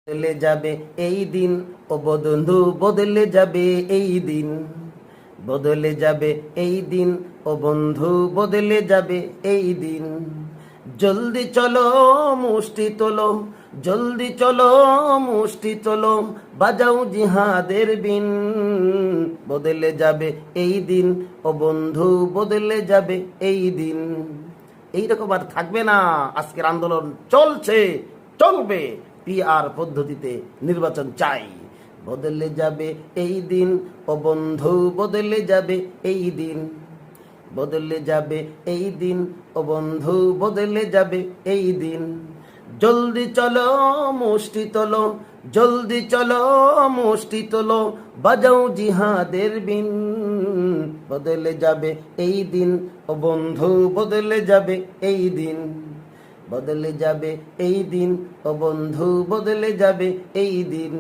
বদলে যাবে এই দিন, ও বন্ধু বদলে যাবে এই দিন, বদলে যাবে এই দিন, ও বন্ধু বদলে যাবে এই দিন। জলদি চলো মুষ্টি তোলো, জলদি চলো মুষ্টি তোলো, বাজাও জিহাদের বিন। বদলে যাবে এই দিন, ও বন্ধু বদলে যাবে এই দিন। এইরকম আর থাকবে না। আজকের আন্দোলন চলছে, চলবে। পিআর পদ্ধতিতে নির্বাচন চাই। বদলে যাবে এই দিন, ও বন্ধু বদলে যাবে এই দিন, বদলে যাবে এই দিন, ও বন্ধু বদলে যাবে এই দিন। জলদি চলো মুষ্টি তোলো, জলদি চলো মুষ্টি তোলো, বাজাও জিহাদের বিন। বদলে যাবে এই দিন, ও বন্ধু বদলে যাবে এই দিন, বদলে যাবে এই দিন, ও বন্ধু বদলে যাবে এই দিন।